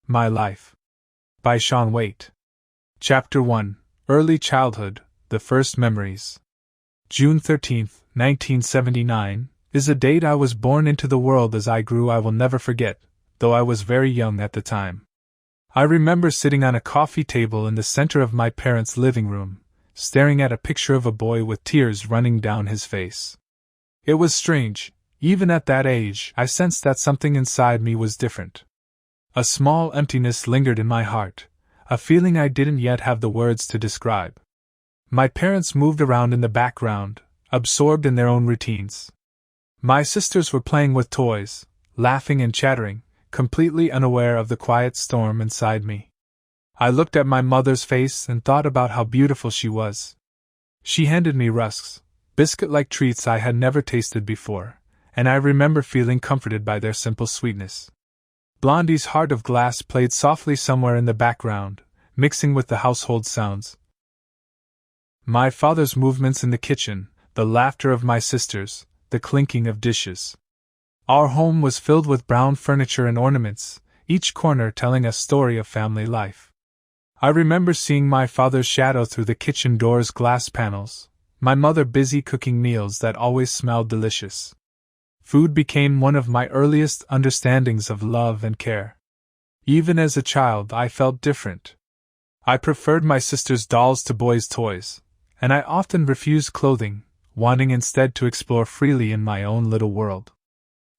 My Life. By Shaun Waite. Chapter 1. Early Childhood, The First Memories. June 13, 1979, is a date I was born into the world. As I grew, I will never forget, though I was very young at the time. I remember sitting on a coffee table in the center of my parents' living room, staring at a picture of a boy with tears running down his face. It was strange. Even at that age, I sensed that something inside me was different. A small emptiness lingered in my heart, a feeling I didn't yet have the words to describe. My parents moved around in the background, absorbed in their own routines. My sisters were playing with toys, laughing and chattering, completely unaware of the quiet storm inside me. I looked at my mother's face and thought about how beautiful she was. She handed me rusks, biscuit-like treats I had never tasted before, and I remember feeling comforted by their simple sweetness. Blondie's Heart of Glass played softly somewhere in the background, mixing with the household sounds. My father's movements in the kitchen, the laughter of my sisters, the clinking of dishes. Our home was filled with brown furniture and ornaments, each corner telling a story of family life. I remember seeing my father's shadow through the kitchen door's glass panels, my mother busy cooking meals that always smelled delicious. Food became one of my earliest understandings of love and care. Even as a child, I felt different. I preferred my sister's dolls to boys' toys, and I often refused clothing, wanting instead to explore freely in my own little world.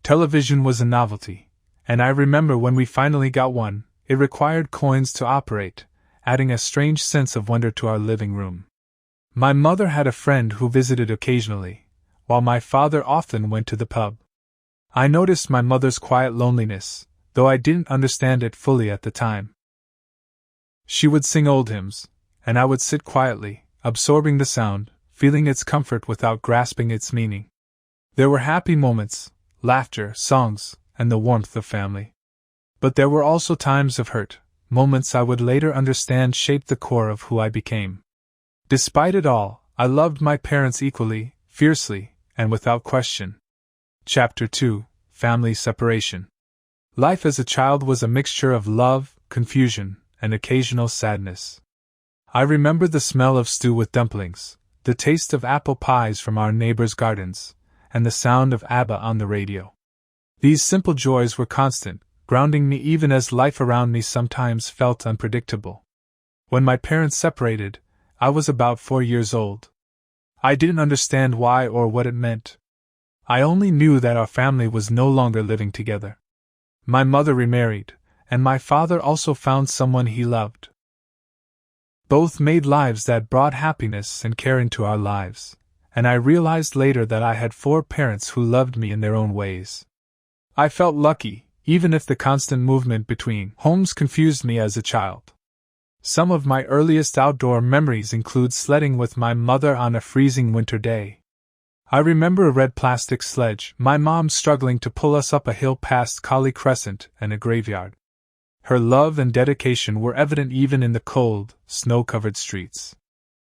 Television was a novelty, and I remember when we finally got one, it required coins to operate, adding a strange sense of wonder to our living room. My mother had a friend who visited occasionally, while my father often went to the pub. I noticed my mother's quiet loneliness, though I didn't understand it fully at the time. She would sing old hymns, and I would sit quietly, absorbing the sound, feeling its comfort without grasping its meaning. There were happy moments, laughter, songs, and the warmth of family. But there were also times of hurt, moments I would later understand shaped the core of who I became. Despite it all, I loved my parents equally, fiercely, and without question. Chapter 2. Family Separation. Life as a child was a mixture of love, confusion, and occasional sadness. I remember the smell of stew with dumplings, the taste of apple pies from our neighbors' gardens, and the sound of ABBA on the radio. These simple joys were constant, grounding me even as life around me sometimes felt unpredictable. When my parents separated, I was about 4 years old. I didn't understand why or what it meant. I only knew that our family was no longer living together. My mother remarried, and my father also found someone he loved. Both made lives that brought happiness and care into our lives, and I realized later that I had 4 parents who loved me in their own ways. I felt lucky, even if the constant movement between homes confused me as a child. Some of my earliest outdoor memories include sledding with my mother on a freezing winter day. I remember a red plastic sledge, my mom struggling to pull us up a hill past Collie Crescent and a graveyard. Her love and dedication were evident even in the cold, snow-covered streets.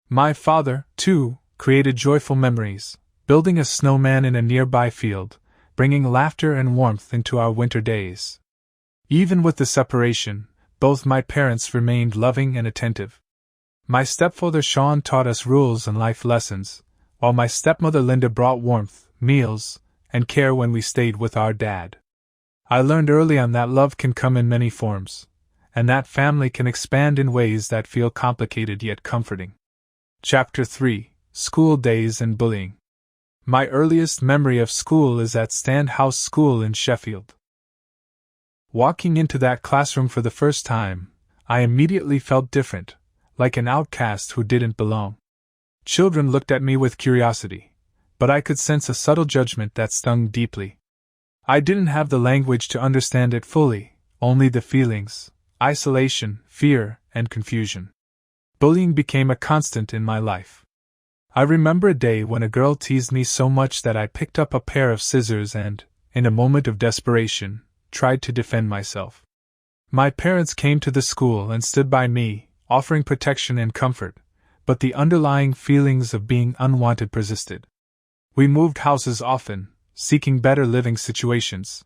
My father, too, created joyful memories, building a snowman in a nearby field, bringing laughter and warmth into our winter days. Even with the separation, both my parents remained loving and attentive. My stepfather Shaun taught us rules and life lessons, while my stepmother Linda brought warmth, meals, and care when we stayed with our dad. I learned early on that love can come in many forms, and that family can expand in ways that feel complicated yet comforting. Chapter 3. School Days and Bullying. My earliest memory of school is at Stand House School in Sheffield. Walking into that classroom for the first time, I immediately felt different, like an outcast who didn't belong. Children looked at me with curiosity, but I could sense a subtle judgment that stung deeply. I didn't have the language to understand it fully, only the feelings, isolation, fear, and confusion. Bullying became a constant in my life. I remember a day when a girl teased me so much that I picked up a pair of scissors and, in a moment of desperation, tried to defend myself. My parents came to the school and stood by me, offering protection and comfort, but the underlying feelings of being unwanted persisted. We moved houses often, seeking better living situations.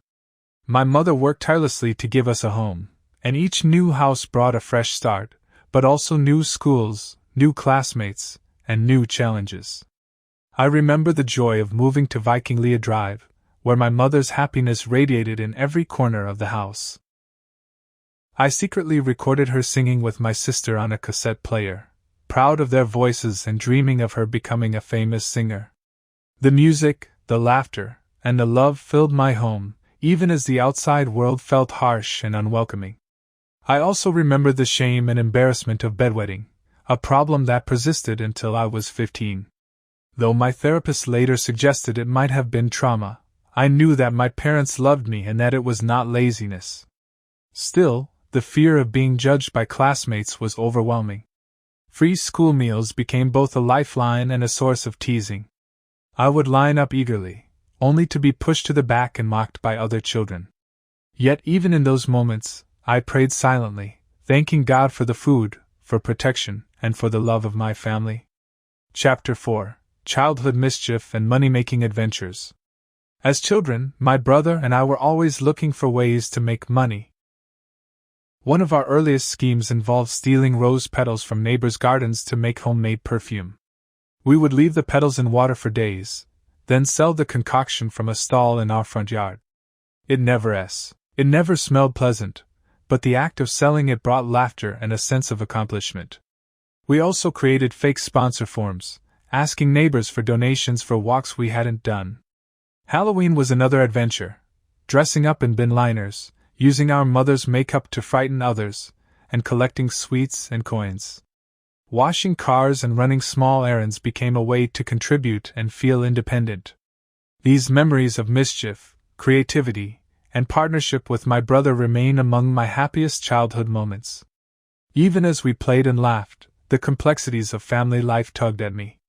My mother worked tirelessly to give us a home, and each new house brought a fresh start, but also new schools, new classmates, and new challenges. I remember the joy of moving to Vikinglia Drive, where my mother's happiness radiated in every corner of the house. I secretly recorded her singing with my sister on a cassette player, proud of their voices and dreaming of her becoming a famous singer. The music, the laughter, and the love filled my home, even as the outside world felt harsh and unwelcoming. I also remember the shame and embarrassment of bedwetting, a problem that persisted until I was 15. Though my therapist later suggested it might have been trauma, I knew that my parents loved me and that it was not laziness. Still, the fear of being judged by classmates was overwhelming. Free school meals became both a lifeline and a source of teasing. I would line up eagerly, only to be pushed to the back and mocked by other children. Yet even in those moments, I prayed silently, thanking God for the food, for protection, and for the love of my family. Chapter 4: Childhood Mischief and Money-Making Adventures. As children, my brother and I were always looking for ways to make money. One of our earliest schemes involved stealing rose petals from neighbors' gardens to make homemade perfume. We would leave the petals in water for days, then sell the concoction from a stall in our front yard. It never smelled pleasant, but the act of selling it brought laughter and a sense of accomplishment. We also created fake sponsor forms, asking neighbors for donations for walks we hadn't done. Halloween was another adventure, dressing up in bin liners, using our mother's makeup to frighten others, and collecting sweets and coins. Washing cars and running small errands became a way to contribute and feel independent. These memories of mischief, creativity, and partnership with my brother remain among my happiest childhood moments. Even as we played and laughed, the complexities of family life tugged at me.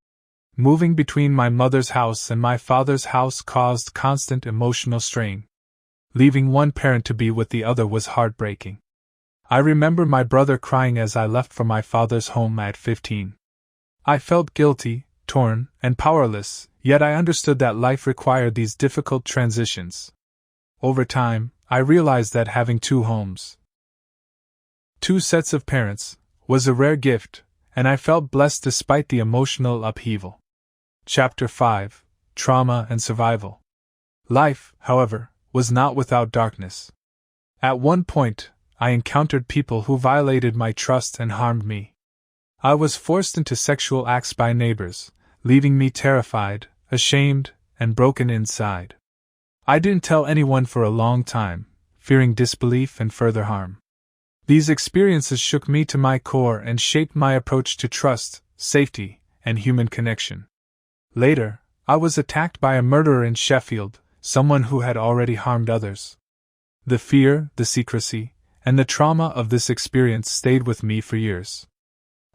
Moving between my mother's house and my father's house caused constant emotional strain. Leaving one parent to be with the other was heartbreaking. I remember my brother crying as I left for my father's home at 15. I felt guilty, torn, and powerless, yet I understood that life required these difficult transitions. Over time, I realized that having two homes, two sets of parents, was a rare gift, and I felt blessed despite the emotional upheaval. Chapter 5: Trauma and Survival. Life, however, was not without darkness. At one point, I encountered people who violated my trust and harmed me. I was forced into sexual acts by neighbors, leaving me terrified, ashamed, and broken inside. I didn't tell anyone for a long time, fearing disbelief and further harm. These experiences shook me to my core and shaped my approach to trust, safety, and human connection. Later, I was attacked by a murderer in Sheffield, someone who had already harmed others. The fear, the secrecy, and the trauma of this experience stayed with me for years.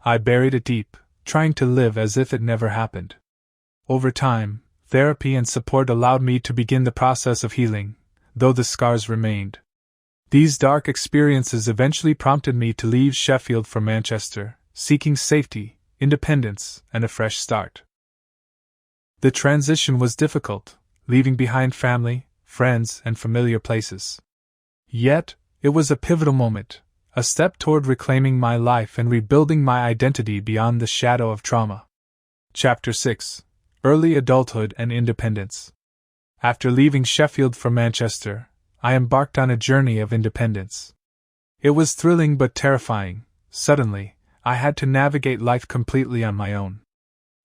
I buried it deep, trying to live as if it never happened. Over time, therapy and support allowed me to begin the process of healing, though the scars remained. These dark experiences eventually prompted me to leave Sheffield for Manchester, seeking safety, independence, and a fresh start. The transition was difficult, leaving behind family, friends, and familiar places. Yet, it was a pivotal moment, a step toward reclaiming my life and rebuilding my identity beyond the shadow of trauma. Chapter 6: Early Adulthood and Independence. After leaving Sheffield for Manchester, I embarked on a journey of independence. It was thrilling but terrifying. Suddenly, I had to navigate life completely on my own.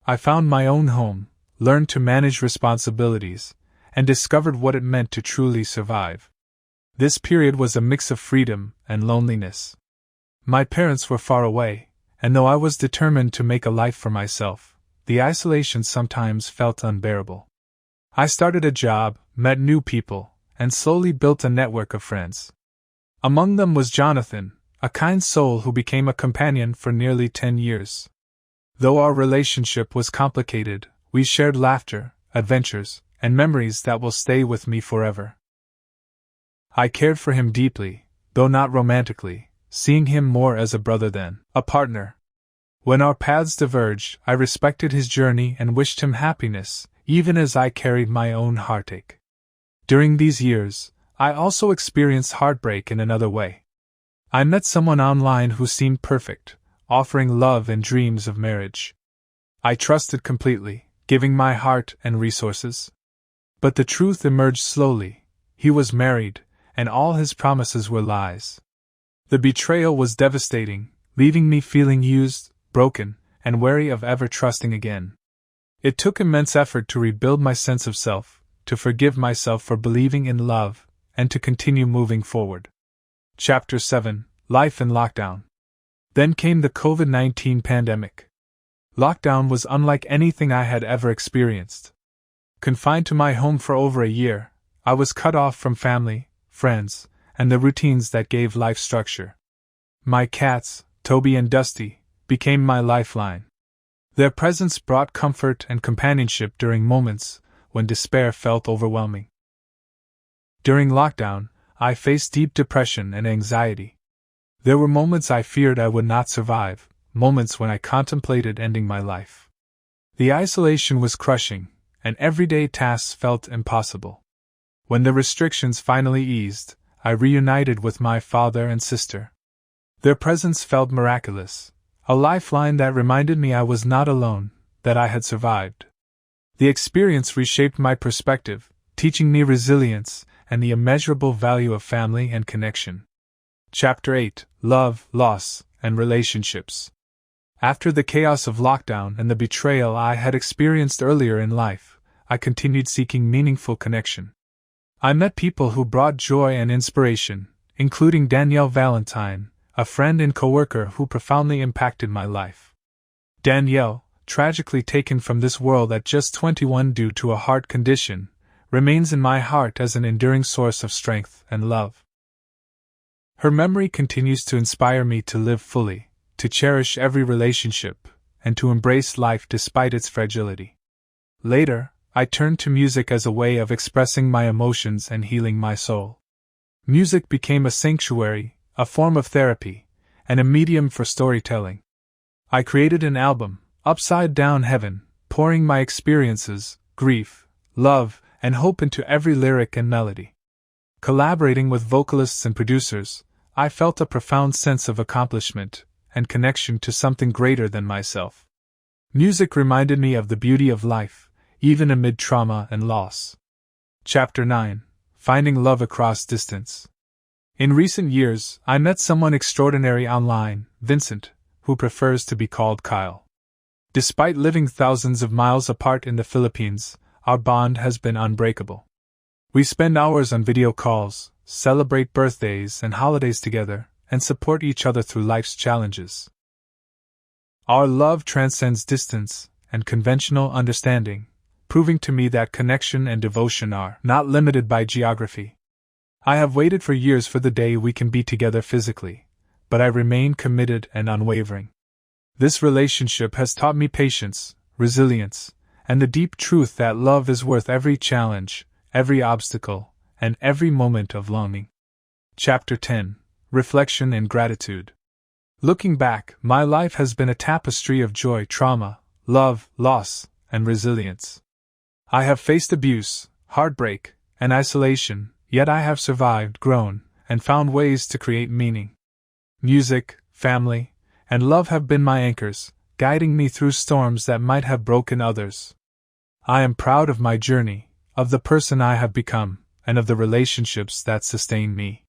I found my own home, learned to manage responsibilities, and discovered what it meant to truly survive. This period was a mix of freedom and loneliness. My parents were far away, and though I was determined to make a life for myself, the isolation sometimes felt unbearable. I started a job, met new people, and slowly built a network of friends. Among them was Jonathan, a kind soul who became a companion for nearly 10 years. Though our relationship was complicated, we shared laughter, adventures, and memories that will stay with me forever. I cared for him deeply, though not romantically, seeing him more as a brother than a partner. When our paths diverged, I respected his journey and wished him happiness, even as I carried my own heartache. During these years, I also experienced heartbreak in another way. I met someone online who seemed perfect, offering love and dreams of marriage. I trusted completely, giving my heart and resources. But the truth emerged slowly. He was married, and all his promises were lies. The betrayal was devastating, leaving me feeling used, broken, and wary of ever trusting again. It took immense effort to rebuild my sense of self, to forgive myself for believing in love, and to continue moving forward. Chapter 7: Life in Lockdown. Then came the COVID-19 pandemic. Lockdown was unlike anything I had ever experienced. Confined to my home for over a year, I was cut off from family, friends, and the routines that gave life structure. My cats, Toby and Dusty, became my lifeline. Their presence brought comfort and companionship during moments when despair felt overwhelming. During lockdown, I faced deep depression and anxiety. There were moments I feared I would not survive, moments when I contemplated ending my life. The isolation was crushing, and everyday tasks felt impossible. When the restrictions finally eased, I reunited with my father and sister. Their presence felt miraculous, a lifeline that reminded me I was not alone, that I had survived. The experience reshaped my perspective, teaching me resilience and the immeasurable value of family and connection. Chapter 8: Love, Loss, and Relationships. After the chaos of lockdown and the betrayal I had experienced earlier in life, I continued seeking meaningful connection. I met people who brought joy and inspiration, including Danielle Valentine, a friend and coworker who profoundly impacted my life. Danielle, tragically taken from this world at just 21 due to a heart condition, remains in my heart as an enduring source of strength and love. Her memory continues to inspire me to live fully, to cherish every relationship, and to embrace life despite its fragility. Later, I turned to music as a way of expressing my emotions and healing my soul. Music became a sanctuary, a form of therapy, and a medium for storytelling. I created an album, Upside Down Heaven, pouring my experiences, grief, love, and hope into every lyric and melody. Collaborating with vocalists and producers, I felt a profound sense of accomplishment and connection to something greater than myself. Music reminded me of the beauty of life, even amid trauma and loss. Chapter 9: Finding Love Across Distance. In recent years, I met someone extraordinary online, Vincent, who prefers to be called Kyle. Despite living thousands of miles apart in the Philippines, our bond has been unbreakable. We spend hours on video calls, celebrate birthdays and holidays together, and support each other through life's challenges. Our love transcends distance and conventional understanding, proving to me that connection and devotion are not limited by geography. I have waited for years for the day we can be together physically, but I remain committed and unwavering. This relationship has taught me patience, resilience, and the deep truth that love is worth every challenge, every obstacle, and every moment of longing. Chapter 10: Reflection and Gratitude. Looking back, my life has been a tapestry of joy, trauma, love, loss, and resilience. I have faced abuse, heartbreak, and isolation, yet I have survived, grown, and found ways to create meaning. Music, family, and love have been my anchors, guiding me through storms that might have broken others. I am proud of my journey, of the person I have become, and of the relationships that sustain me.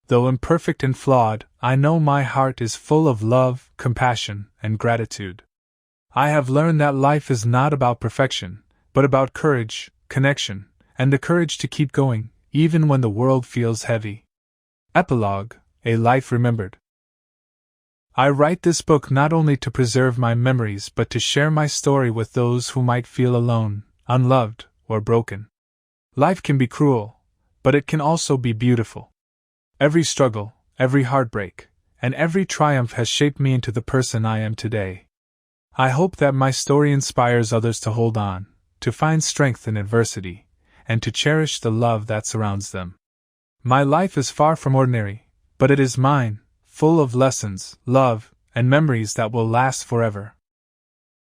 Though imperfect and flawed, I know my heart is full of love, compassion, and gratitude. I have learned that life is not about perfection, but about courage, connection, and the courage to keep going, even when the world feels heavy. Epilogue: A Life Remembered. I write this book not only to preserve my memories but to share my story with those who might feel alone, unloved, or broken. Life can be cruel, but it can also be beautiful. Every struggle, every heartbreak, and every triumph has shaped me into the person I am today. I hope that my story inspires others to hold on, to find strength in adversity, and to cherish the love that surrounds them. My life is far from ordinary, but it is mine, full of lessons, love, and memories that will last forever.